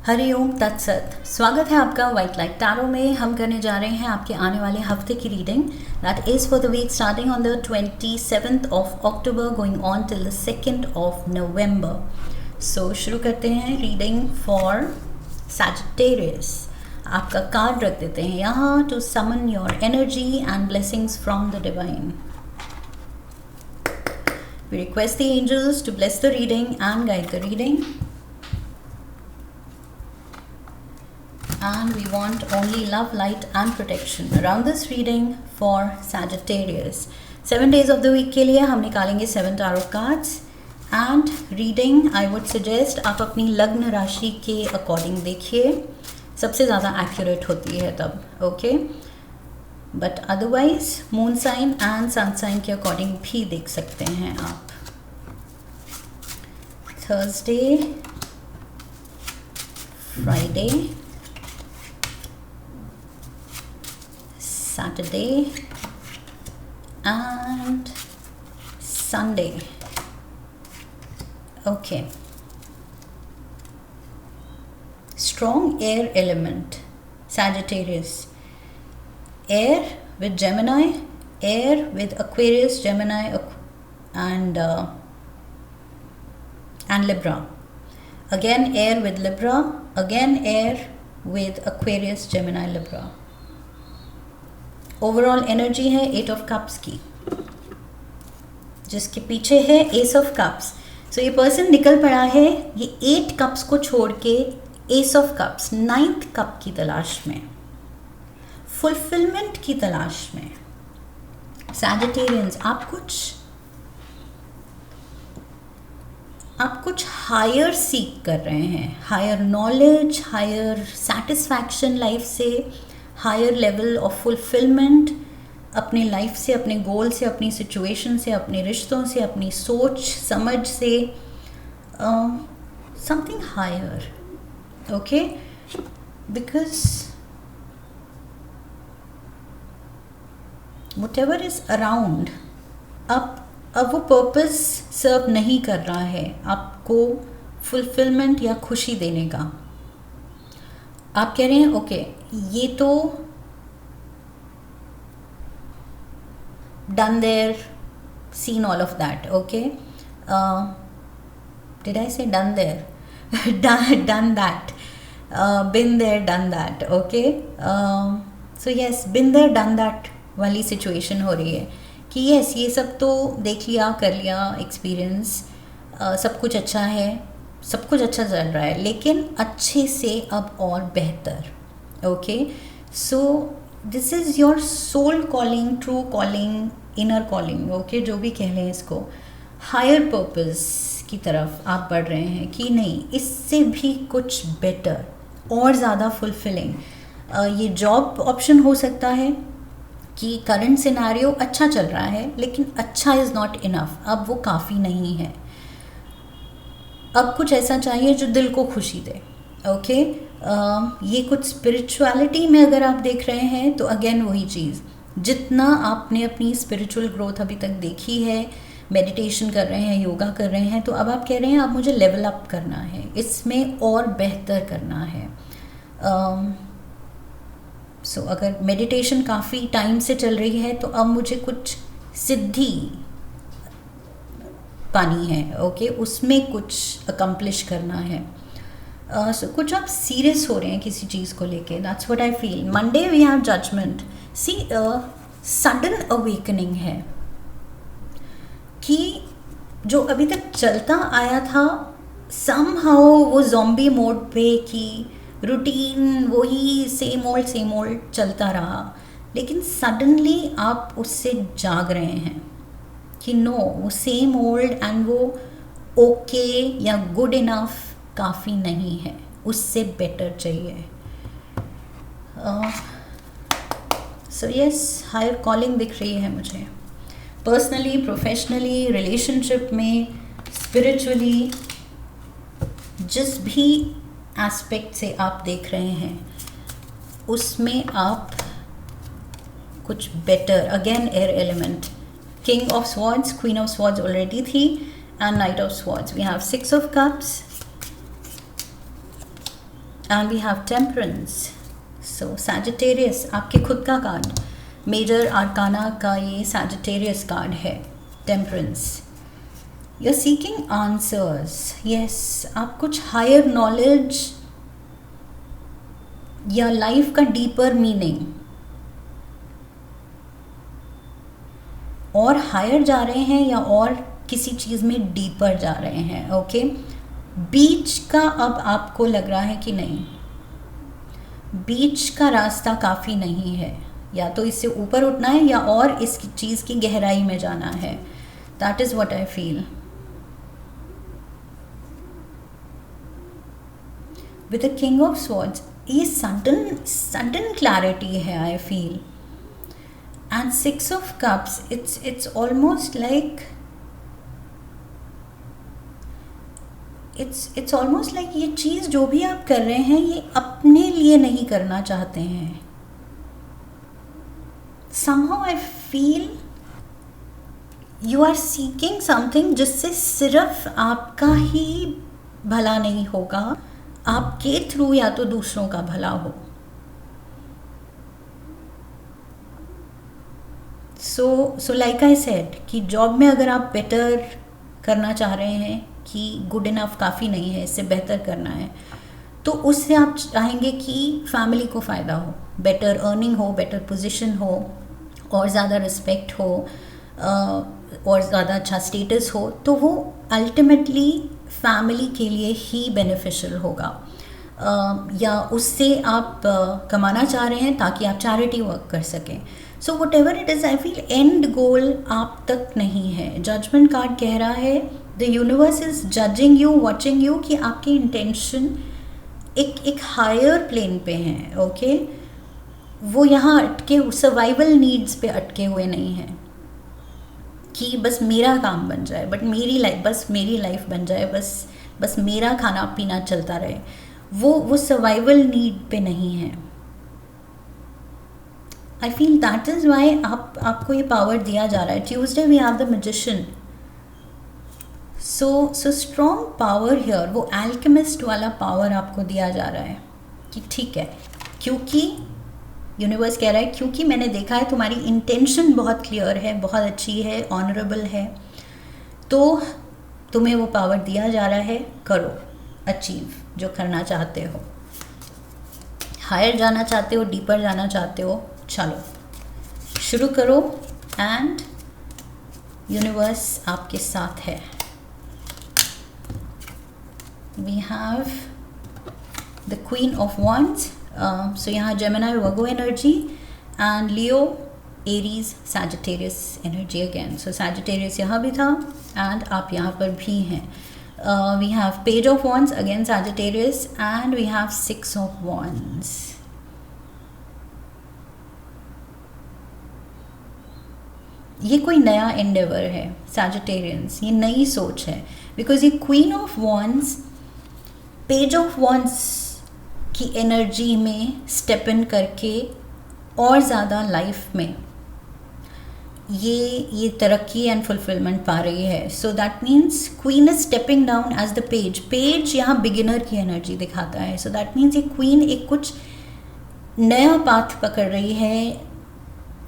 हरिओम तत्सत। स्वागत है आपका वाइट लाइट टैरो में। हम करने जा रहे हैं आपके आने वाले हफ्ते की reading, that is for the week starting on the 27th of October going on till the 2nd of November. So शुरू करते हैं रीडिंग फॉर सैजिटेरियस। आपका कार्ड रख देते हैं यहाँ to summon your energy and blessings from the divine. We request the angels to bless the reading and guide the reading. And we want only love, light and protection around this reading for Sagittarius. 7 days of the week के लिए हम निकालेंगे 7 tarot cards and reading I would suggest आप अपनी लग्न राशि के according देखिए, सबसे ज़्यादा एक्यूरेट होती है तब, okay. But otherwise moon sign and sun sign के अकॉर्डिंग भी देख सकते हैं आप। Thursday, Friday, Saturday and Sunday. Okay. Strong air element, Sagittarius. Air with Gemini, air with Aquarius, Gemini and Libra. Again air with Libra, again air with Aquarius, Gemini, Libra. Overall energy है 8 of cups की, जिसके पीछे है S of cups. सो ये person निकल पड़ा है ये 8 कप्स को छोड़ के S of cups 9th cup की तलाश में, फुलफिलमेंट की तलाश में। सैजिटेरियंस आप कुछ हायर सीक कर रहे हैं, higher knowledge, higher satisfaction life से, हायर लेवल ऑफ फुलफिलमेंट अपने लाइफ से, अपने गोल से, अपनी सिचुएशन से, अपने रिश्तों से, अपनी सोच समझ से, something higher, okay. Because whatever is around अब वो पर्पस सर्व नहीं कर रहा है आपको फुलफिलमेंट या खुशी देने का। आप कह रहे हैं ओके ये तो done there, seen all of that, okay. Did I say done there? Done that, been there done that, okay. So yes, been there done that वाली सिचुएशन हो रही है कि यस ये सब तो देख लिया, कर लिया, एक्सपीरियंस, सब कुछ अच्छा है, सब कुछ अच्छा चल रहा है, लेकिन अच्छे से अब और बेहतर, okay. So this is your soul calling, true calling, inner calling, okay, जो भी कह लें इसको। हायर पर्पस की तरफ आप बढ़ रहे हैं कि नहीं इससे भी कुछ बेटर और ज़्यादा फुलफिलिंग। ये जॉब ऑप्शन हो सकता है कि करंट सिनेरियो अच्छा चल रहा है लेकिन अच्छा इज़ नॉट इनफ, अब वो काफ़ी नहीं है, अब कुछ ऐसा चाहिए जो दिल को खुशी दे, ओके। ये कुछ स्पिरिचुअलिटी में अगर आप देख रहे हैं तो अगेन वही चीज़, जितना आपने अपनी स्पिरिचुअल ग्रोथ अभी तक देखी है, मेडिटेशन कर रहे हैं, योगा कर रहे हैं, तो अब आप कह रहे हैं अब मुझे लेवल अप करना है, इसमें और बेहतर करना है। सो अगर मेडिटेशन काफ़ी टाइम से चल रही है तो अब मुझे कुछ सिद्धि पानी है, ओके, उसमें कुछ अकम्प्लिश करना है। सो कुछ आप सीरियस हो रहे हैं किसी चीज़ को लेके, that's what I feel. Monday we have judgement, see sudden awakening है कि जो अभी तक चलता आया था समहाउ वो ज़ॉम्बी मोड पे कि रूटीन वही सेम ओल्ड चलता रहा, लेकिन सडनली आप उससे जाग रहे हैं कि नो वो सेम ओल्ड एंड वो ओके या गुड इनफ काफ़ी नहीं है, उससे बेटर चाहिए। सो यस, हायर कॉलिंग दिख रही है मुझे, पर्सनली, प्रोफेशनली, रिलेशनशिप में, स्पिरिचुअली, जिस भी एस्पेक्ट से आप देख रहे हैं उसमें आप कुछ better. Again air element, King of Swords, Queen of Swords already थी, and Knight of Swords. We have 6 of Cups, and we have temperance. So Sagittarius आपके खुद का कार्ड, मेजर आर्काना का ये सैजिटेरियस कार्ड है, temperance. You are seeking answers. Yes, आप कुछ higher knowledge या लाइफ का डीपर मीनिंग और हायर जा रहे हैं या और किसी चीज़ में डीपर जा रहे हैं. ओके, बीच का अब आपको लग रहा है कि नहीं, बीच का रास्ता काफ़ी नहीं है, या तो इससे ऊपर उठना है या और इस चीज़ की गहराई में जाना है. That is what I feel. With the king of swords ये सडन क्लैरिटी है I feel. And 6 of cups, it's almost like it's almost like ये चीज़ जो भी आप कर रहे हैं ये अपने लिए नहीं करना चाहते हैं. somehow I feel you are seeking something जिससे सिर्फ आपका ही भला नहीं होगा, आपके थ्रू या तो दूसरों का भला हो. सो लाइक आई सेड कि जॉब में अगर आप बेटर करना चाह रहे हैं कि गुड इनफ काफ़ी नहीं है, इससे बेहतर करना है, तो उससे आप चाहेंगे कि फैमिली को फ़ायदा हो, बेटर अर्निंग हो, बेटर पोजीशन हो, और ज़्यादा रिस्पेक्ट हो, और ज़्यादा अच्छा स्टेटस हो, तो वो अल्टीमेटली फैमिली के लिए ही बेनिफिशियल होगा. या उससे आप कमाना चाह रहे हैं ताकि आप चैरिटी वर्क कर सकें. So whatever it is I feel end goal आप तक नहीं है. जजमेंट कार्ड कह रहा है the universe is judging you, watching you, कि आपके इंटेंशन एक हायर प्लेन पे हैं. ओके, वो यहाँ अटके, सर्वाइवल नीड्स पे अटके हुए नहीं हैं कि बस मेरा काम बन जाए, बट मेरी लाइफ बन जाए, बस मेरा खाना पीना चलता रहे. वो सर्वाइवल नीड पे नहीं है. I feel that is why आपको ये पावर दिया जा रहा है. Tuesday we have the magician. So strong power here, वो एल्केमिस्ट वाला पावर आपको दिया जा रहा है कि ठीक है, क्योंकि यूनिवर्स कह रहा है क्योंकि मैंने देखा है तुम्हारी इंटेंशन बहुत क्लियर है, बहुत अच्छी है, ऑनरेबल है, तो तुम्हें वो पावर दिया जा रहा है. करो, अचीव जो करना चाहते हो, हायर जाना चाहते हो, डीपर जाना चाहते हो, चलो शुरू करो. एंड यूनिवर्स आपके साथ है. We have the queen of wands. So यहाँ Gemini Virgo energy and Leo Aries Sagittarius energy again. So Sagittarius यहाँ भी था एंड आप यहाँ पर भी हैं. We have page of wands, again Sagittarius, and we have 6 of wands. ये कोई नया endeavor है Sagittarians, ये नई सोच है, because ये Queen of Wands Page of Wands की एनर्जी में स्टेप इन करके और ज़्यादा लाइफ में ये तरक्की एंड फुलफिलमेंट पा रही है. So that means queen is stepping down as the page यहाँ बिगिनर की एनर्जी दिखाता है. सो दैट मीन्स ये क्वीन एक कुछ नया पाथ पकड़ रही है,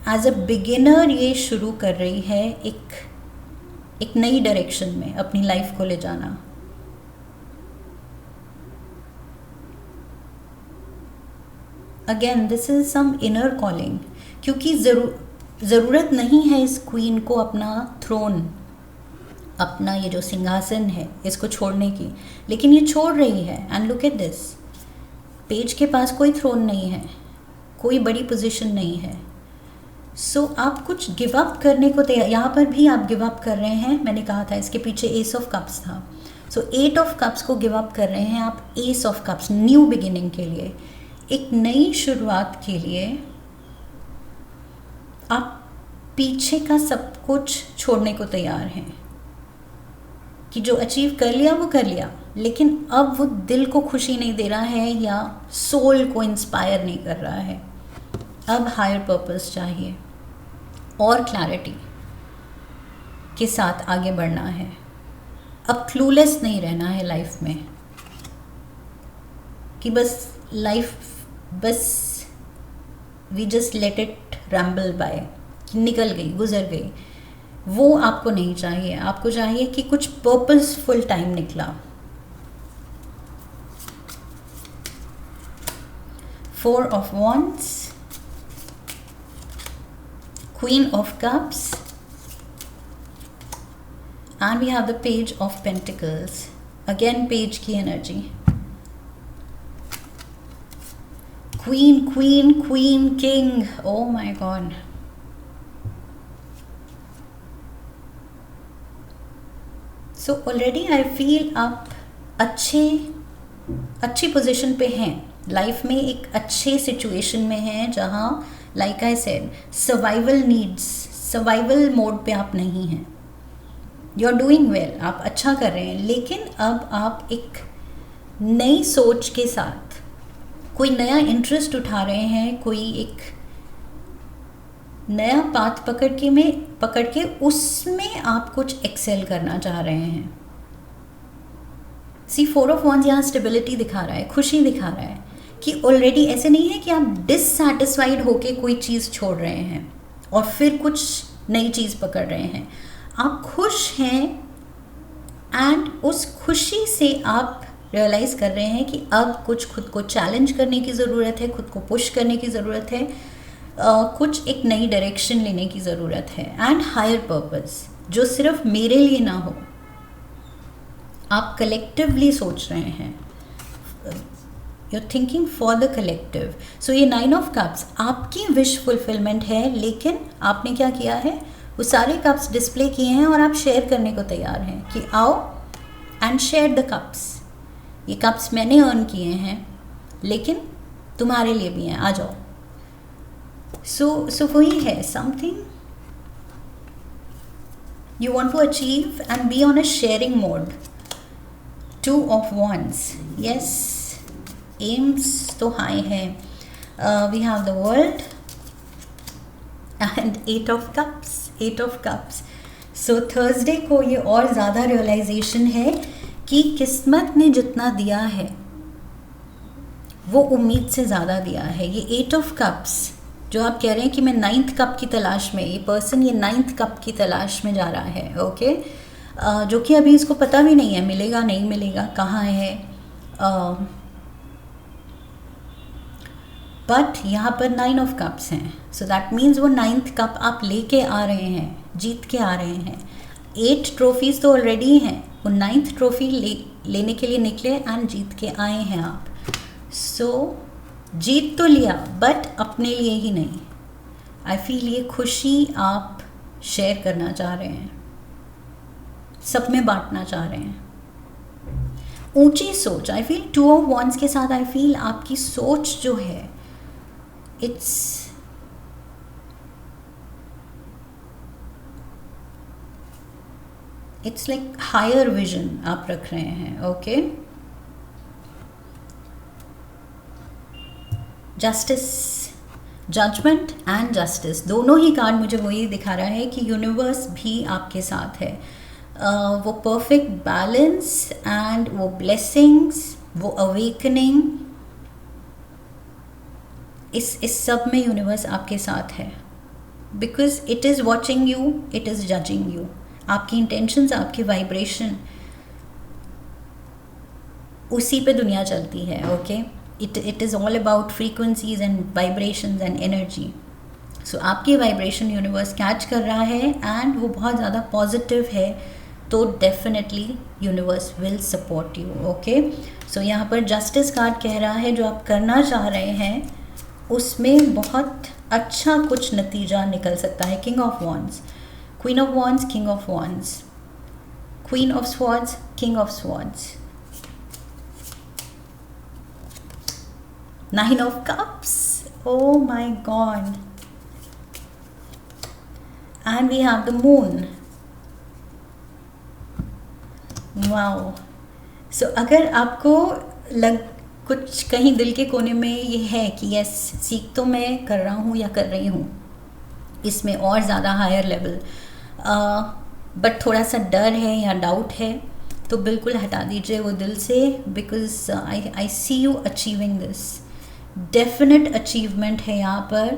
एज अ बिगिनर ये शुरू कर रही है एक नई डायरेक्शन में अपनी लाइफ को ले जाना. Again this is some inner calling, क्योंकि ज़रूरत नहीं है इस क्वीन को अपना थ्रोन, अपना ये जो सिंहासन है इसको छोड़ने की, लेकिन ये छोड़ रही है. And look at this, page के पास कोई थ्रोन नहीं है, कोई बड़ी पोजीशन नहीं है. सो आप कुछ गिव अप करने को तैयार, यहाँ पर भी आप गिव अप कर रहे हैं. मैंने कहा था इसके पीछे एस ऑफ कप्स था. सो 8 ऑफ कप्स को गिव अप कर रहे हैं आप S of cups, new beginning के लिए, एक नई शुरुआत के लिए. आप पीछे का सब कुछ छोड़ने को तैयार हैं कि जो अचीव कर लिया वो कर लिया, लेकिन अब वो दिल को खुशी नहीं दे रहा है या सोल को इंस्पायर नहीं कर रहा है. अब हायर पर्पस चाहिए और क्लैरिटी के साथ आगे बढ़ना है. अब क्लूलेस नहीं रहना है लाइफ में. कि बस लाइफ, बस we just let it ramble by, निकल गई, गुजर गई, वो आपको नहीं चाहिए। आपको चाहिए कि कुछ पर्पसफुल टाइम निकला। 4 of Wands, Queen of Cups, and we have the Page of Pentacles. Again Page की energy, Queen, Queen, Queen, King, oh my God. So already I feel आप अच्छी पोजीशन पे हैं लाइफ में, एक अच्छे सिचुएशन में हैं जहाँ like I said survival needs, survival mode पे आप नहीं हैं। यू आर डूइंग वेल, आप अच्छा कर रहे हैं, लेकिन अब आप एक नई सोच के साथ कोई नया इंटरेस्ट उठा रहे हैं, कोई एक नया पाथ पकड़ के उसमें आप कुछ एक्सेल करना चाह रहे हैं। सी 4 of Wands यहाँ स्टेबिलिटी दिखा रहा है, खुशी दिखा रहा है कि ऑलरेडी ऐसे नहीं है कि आप डिससैटिस्फाइड होके कोई चीज़ छोड़ रहे हैं और फिर कुछ नई चीज़ पकड़ रहे हैं। आप खुश हैं एंड उस खुशी से आप रियलाइज़ कर रहे हैं कि अब कुछ खुद को चैलेंज करने की ज़रूरत है, खुद को पुश करने की ज़रूरत है, कुछ एक नई डायरेक्शन लेने की ज़रूरत है एंड हायर पर्पस, जो सिर्फ मेरे लिए ना हो, आप कलेक्टिवली सोच रहे हैं, you are thinking for the collective. So ये 9 of Cups आपकी विश फुलफिलमेंट है, लेकिन आपने क्या किया है, वो सारे कप्स डिस्प्ले किए हैं और आप शेयर करने को तैयार हैं कि आओ एंड शेयर द कप्स। ये कप्स मैंने अर्न किए हैं, लेकिन तुम्हारे लिए भी हैं, आ जाओ। सो वही है, something you want to achieve and be on a sharing mode. 2 of Wands, yes, aims तो high है। We have the World and 8 of Cups, 8 of Cups. So Thursday को ये और ज़्यादा realization है कि किस्मत ने जितना दिया है वो उम्मीद से ज़्यादा दिया है। ये 8 of Cups जो आप कह रहे हैं कि मैं 9th कप की तलाश में, ये पर्सन ये 9th कप की तलाश में जा रहा है, ओके, जो कि अभी इसको पता भी नहीं है मिलेगा नहीं मिलेगा, कहाँ है, बट यहाँ पर 9 of Cups हैं। सो दैट मीन्स वो 9th कप आप लेके आ रहे हैं, जीत के आ रहे हैं। 8 ट्रॉफीज़ तो ऑलरेडी हैं, वो 9th ट्रॉफी लेने के लिए निकले एंड जीत के आए हैं आप। सो जीत तो लिया बट अपने लिए ही नहीं। आई फील ये खुशी आप शेयर करना चाह रहे हैं, सब में बांटना चाह रहे हैं। ऊंची सोच, आई फील 2 of Wands के साथ आई फील आपकी सोच जो है इट्स लाइक हायर विजन आप रख रहे हैं, okay. Justice, judgement and justice, दोनों ही कार्ड मुझे वही दिखा रहा है कि यूनिवर्स भी आपके साथ है। वो परफेक्ट बैलेंस एंड वो ब्लेसिंग्स, वो अवेकनिंग, इस सब में यूनिवर्स आपके साथ है। Because it is watching you, it is judging you. आपकी इंटेंशंस, आपकी वाइब्रेशन, उसी पे दुनिया चलती है, okay. It is all about frequencies and vibrations and energy. So आपकी वाइब्रेशन यूनिवर्स कैच कर रहा है एंड वो बहुत ज़्यादा पॉजिटिव है, तो definitely universe will support you, okay. So यहाँ पर जस्टिस कार्ड कह रहा है जो आप करना चाह रहे हैं उसमें बहुत अच्छा कुछ नतीजा निकल सकता है। King of wands, queen of wands, king of wands, queen of swords, king of swords, 9 of Cups, oh my God, and we have the Moon. Wow. So अगर आपको कुछ कहीं दिल के कोने में ये है कि यस सीख तो मैं कर रहा हूँ या कर रही हूँ इसमें और ज़्यादा हायर लेवल, बट थोड़ा सा डर है या डाउट है, तो बिल्कुल हटा दीजिए वो दिल से, because I see you achieving this. Definite achievement है यहाँ पर।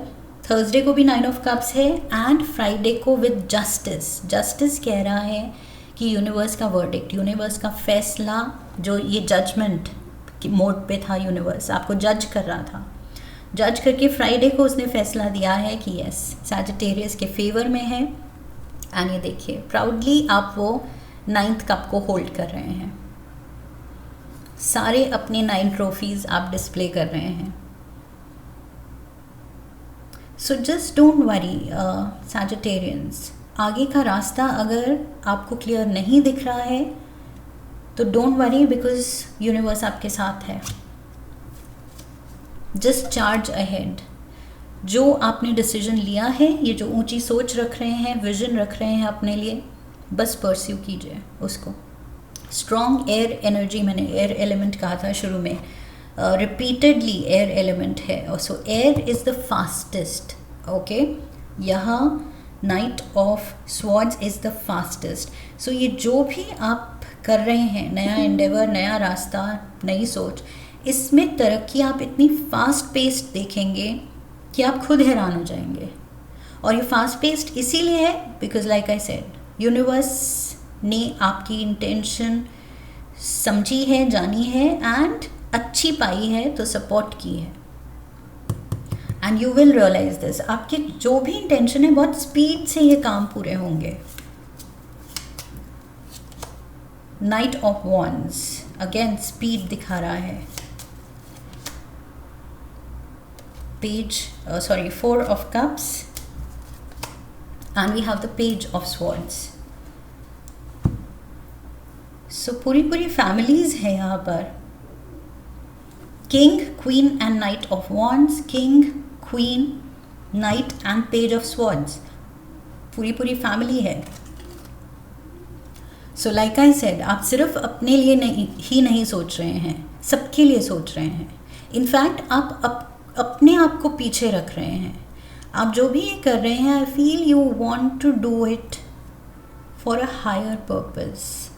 थर्सडे को भी 9 ऑफ कप्स है एंड फ्राइडे को विद जस्टिस। जस्टिस कह रहा है कि यूनिवर्स का वर्डिक्ट, यूनिवर्स का फैसला, जो ये जजमेंट मोड पे था, यूनिवर्स आपको जज कर रहा था, जज करके फ्राइडे को उसने फैसला दिया है कि यस सैजिटेरियस के फेवर में है। एंड ये देखिए प्राउडली आप वो 9th कप को होल्ड कर रहे हैं, सारे अपने 9 ट्रॉफीज आप डिस्प्ले कर रहे हैं। So just don't worry Sagittarians, आगे का रास्ता अगर आपको क्लियर नहीं दिख रहा है तो डोंट वरी, बिकॉज यूनिवर्स आपके साथ है। Just charge ahead. जो आपने डिसीजन लिया है, ये जो ऊंची सोच रख रहे हैं, विजन रख रहे हैं अपने लिए, बस परस्यू कीजिए उसको। स्ट्रॉन्ग एयर एनर्जी, मैंने एयर एलिमेंट कहा था शुरू में, रिपीटेडली एयर एलिमेंट है। So air is the fastest, okay. यहाँ knight of swords is the fastest. So ये जो भी आप कर रहे हैं, नया एंडेवर, नया रास्ता, नई सोच, इसमें तरक्की आप इतनी फास्ट पेस्ड देखेंगे कि आप खुद हैरान हो जाएंगे। और ये फास्ट पेस्ड इसीलिए है because like I said, universe ने आपकी इंटेंशन समझी है, जानी है एंड अच्छी पाई है, तो सपोर्ट की है। And you will realise this, आपके जो भी इंटेंशन है बहुत स्पीड से ये काम पूरे होंगे। Night of wands again speed दिखा रहा है। Four of Cups and we have the Page of Swords. So पूरी फैमिलीज है यहाँ पर। King, queen and night of wands, king, queen, night and page of swords, पूरी फैमिली है। So like I said, आप सिर्फ अपने लिए नहीं सोच रहे हैं, सबके लिए सोच रहे हैं। इनफैक्ट आप अपने आप को पीछे रख रहे हैं। आप जो भी ये कर रहे हैं, I feel you want to do it for a higher purpose.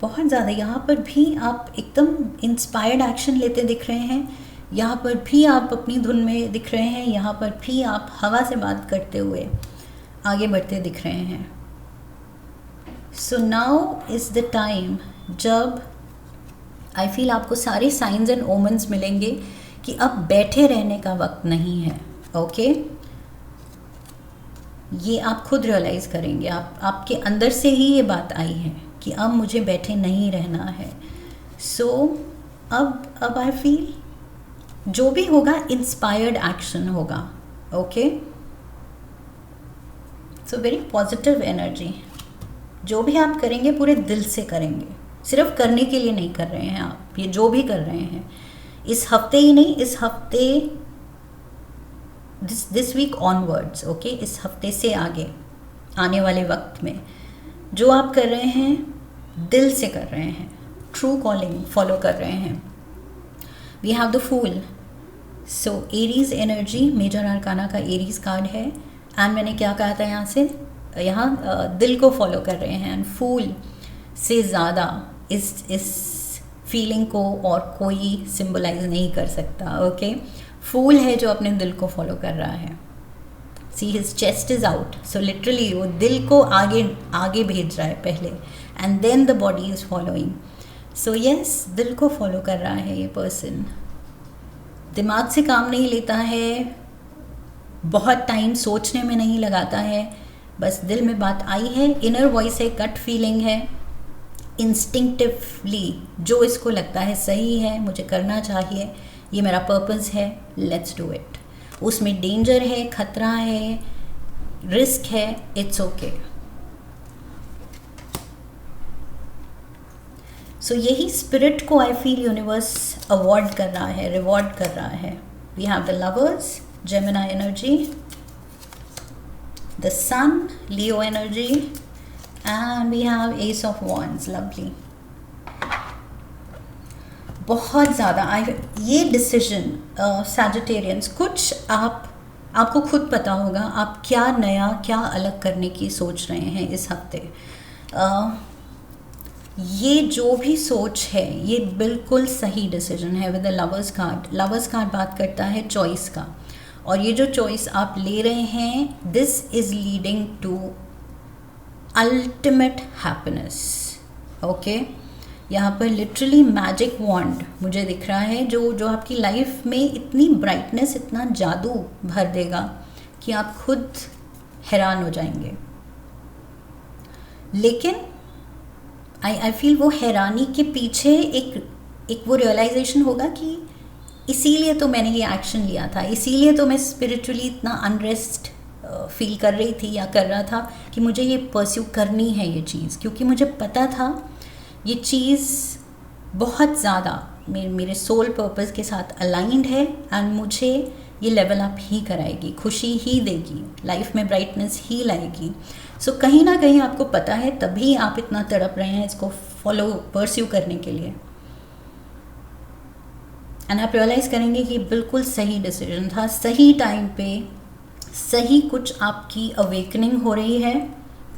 बहुत ज़्यादा यहाँ पर भी आप एकदम इंस्पायर्ड एक्शन लेते दिख रहे हैं, यहाँ पर भी आप अपनी धुन में दिख रहे हैं, यहाँ पर भी आप हवा से बात करते हुए आगे बढ़ते दिख रहे हैं। So now is the time जब आई फील आपको सारे साइंस एंड ओमेंस मिलेंगे कि अब बैठे रहने का वक्त नहीं है, ओके। ये आप खुद रियलाइज़ करेंगे, आपके अंदर से ही ये बात आई है कि अब मुझे बैठे नहीं रहना है। सो अब आई फील जो भी होगा इंस्पायर्ड एक्शन होगा, okay. So very positive energy. जो भी आप करेंगे पूरे दिल से करेंगे, सिर्फ करने के लिए नहीं कर रहे हैं आप। ये जो भी कर रहे हैं इस हफ्ते ही नहीं, इस हफ्ते दिस वीक ऑनवर्ड्स, ओके। इस हफ्ते से आगे आने वाले वक्त में जो आप कर रहे हैं दिल से कर रहे हैं, ट्रू कॉलिंग फॉलो कर रहे हैं। We have the fool. So Aries energy, major arcana का एरीज कार्ड है। एंड मैंने क्या कहा था यहाँ दिल को फॉलो कर रहे हैं। एंड फूल से ज़्यादा इस फीलिंग को और कोई सिंबलाइज नहीं कर सकता, ओके। फूल है जो अपने दिल को फॉलो कर रहा है। See his chest is out, so literally वो दिल को आगे भेज रहा है पहले, and then the body is following. So yes, दिल को फॉलो कर रहा है ये पर्सन। दिमाग से काम नहीं लेता है, बहुत टाइम सोचने में नहीं लगाता है, बस दिल में बात आई है, इनर वॉइस है, गट फीलिंग है, इंस्टिंक्टिवली जो इसको लगता है सही है, मुझे करना चाहिए, ये मेरा पर्पस है, लेट्स डू इट। उसमें डेंजर है, खतरा है, रिस्क है, इट्स ओके। सो यही स्पिरिट को आई फील यूनिवर्स अवॉर्ड कर रहा है, रिवॉर्ड कर रहा है। We have the lovers, Gemini energy, the Sun, Leo energy, and we have Ace of Wands, lovely. बहुत ज़्यादा ये डिसीजन सैजिटेरियंस, कुछ आपको खुद पता होगा आप क्या नया क्या अलग करने की सोच रहे हैं इस हफ्ते। ये जो भी सोच है ये बिल्कुल सही डिसीजन है। विद द लवर्स कार्ड बात करता है चॉइस का, और ये जो चॉइस आप ले रहे हैं this is leading to ultimate happiness. Okay, यहाँ पर लिटरली मैजिक वॉन्ड मुझे दिख रहा है जो आपकी लाइफ में इतनी ब्राइटनेस, इतना जादू भर देगा कि आप खुद हैरान हो जाएंगे। लेकिन आई फील वो हैरानी के पीछे एक वो रियलाइजेशन होगा कि इसीलिए तो मैंने ये एक्शन लिया था, इसीलिए तो मैं स्पिरिचुअली इतना अनरेस्ट फील कर रही थी या कर रहा था कि मुझे ये परस्यू करनी है ये चीज़, क्योंकि मुझे पता था ये चीज़ बहुत ज़्यादा मेरे सोल पर्पस के साथ अलाइंड है एंड मुझे ये लेवल अप ही कराएगी, खुशी ही देगी, लाइफ में ब्राइटनेस ही लाएगी। सो कहीं ना कहीं आपको पता है, तभी आप इतना तड़प रहे हैं इसको परस्यू करने के लिए। एंड आप रियलाइज़ करेंगे कि बिल्कुल सही डिसीजन था, सही टाइम पे सही कुछ आपकी अवेकनिंग हो रही है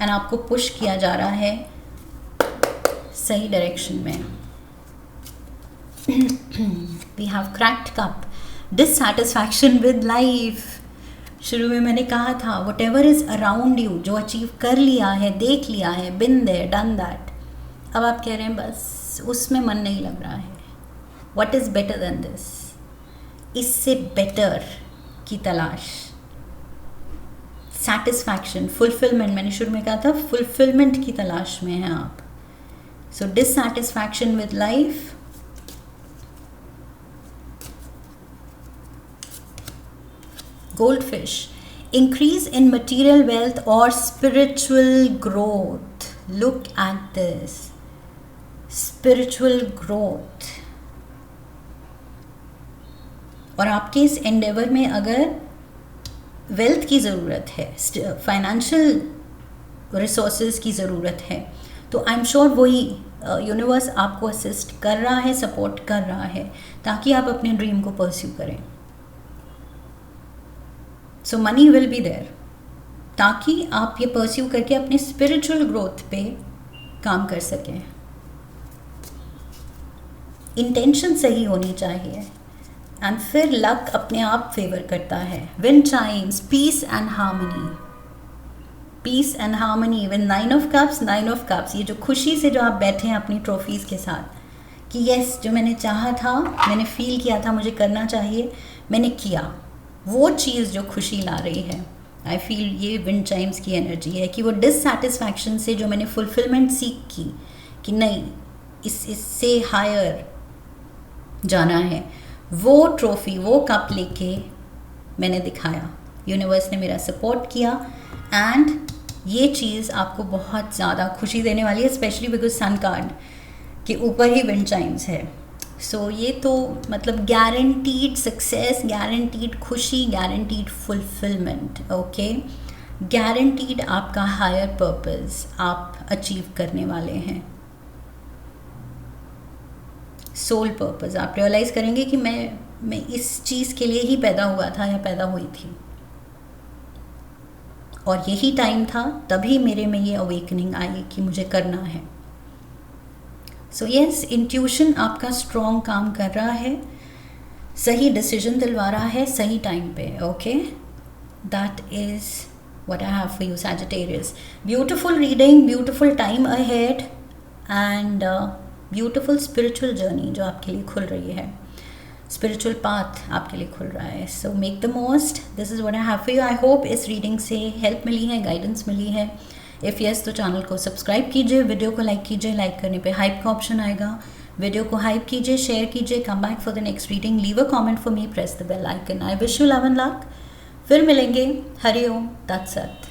एंड आपको पुश किया जा रहा है सही डायरेक्शन में। We have cracked cup, dissatisfaction with life. शुरू में मैंने कहा था whatever is around you, जो अचीव कर लिया है, देख लिया है, बिन देयर डन दैट, अब आप कह रहे हैं बस उसमें मन नहीं लग रहा है। What is better than this, इससे बेटर की तलाश, सेटिस्फैक्शन, फुलफिलमेंट, मैंने शुरू में कहा था फुलफिलमेंट की तलाश में हैं आप। So dissatisfaction with life, goldfish, increase in material wealth or spiritual growth. Look at this, spiritual growth। और आपके इस एंडेवर में अगर वेल्थ की ज़रूरत है, फाइनेंशियल रिसोर्सेज की ज़रूरत है, तो आई एम श्योर वही यूनिवर्स आपको असिस्ट कर रहा है, सपोर्ट कर रहा है, ताकि आप अपने ड्रीम को परस्यू करें। सो मनी विल बी देयर, ताकि आप ये परस्यू करके अपने स्पिरिचुअल ग्रोथ पे काम कर सकें। इंटेंशन सही होनी चाहिए एंड फिर लक अपने आप फेवर करता है। Wind chimes, peace and harmony, peace and harmony with 9 of cups, 9 of cups. ये जो खुशी से जो आप बैठे हैं अपनी ट्रॉफीज़ के साथ कि यस, जो मैंने चाहा था, मैंने फील किया था मुझे करना चाहिए, मैंने किया, वो चीज़ जो खुशी ला रही है। आई फील ये विंड चाइम्स की एनर्जी है कि वो डिससैटिस्फैक्शन से जो मैंने फुलफिलमेंट सीख की कि नहीं इससे हायर जाना है, वो ट्रॉफी, वो कप लेके मैंने दिखाया, यूनिवर्स ने मेरा सपोर्ट किया एंड ये चीज़ आपको बहुत ज़्यादा खुशी देने वाली है, स्पेशली बिकॉज सन कार्ड के ऊपर ही विंड चाइम्स है। सो ये तो मतलब गारंटीड सक्सेस, गारंटीड खुशी, गारंटीड फुलफिलमेंट, ओके, गारंटीड आपका हायर पर्पस आप अचीव करने वाले हैं। सोल पर्पस आप रियलाइज़ करेंगे कि मैं इस चीज़ के लिए ही पैदा हुआ था या पैदा हुई थी, और यही टाइम था, तभी मेरे में ये अवेकनिंग आई कि मुझे करना है। सो यस, इंट्यूशन आपका स्ट्रॉन्ग काम कर रहा है, सही डिसीजन दिलवा रहा है सही टाइम पे। Okay, that is what I have for you Sagittarius. Beautiful reading, beautiful time ahead and beautiful spiritual journey जो आपके लिए खुल रही है, स्पिरिचुअल पाथ आपके लिए खुल रहा है। So make the most, this is what I have for you. I hope इस रीडिंग से हेल्प मिली है, गाइडेंस मिली है। इफ़ यस तो चैनल को सब्सक्राइब कीजिए, वीडियो को लाइक कीजिए, लाइक करने पे हाइप का ऑप्शन आएगा, वीडियो को हाइप कीजिए, शेयर कीजिए, come back for the next reading, leave a comment for me, press the bell icon. I wish you love and luck. फिर मिलेंगे। हरि ओम तत्सत।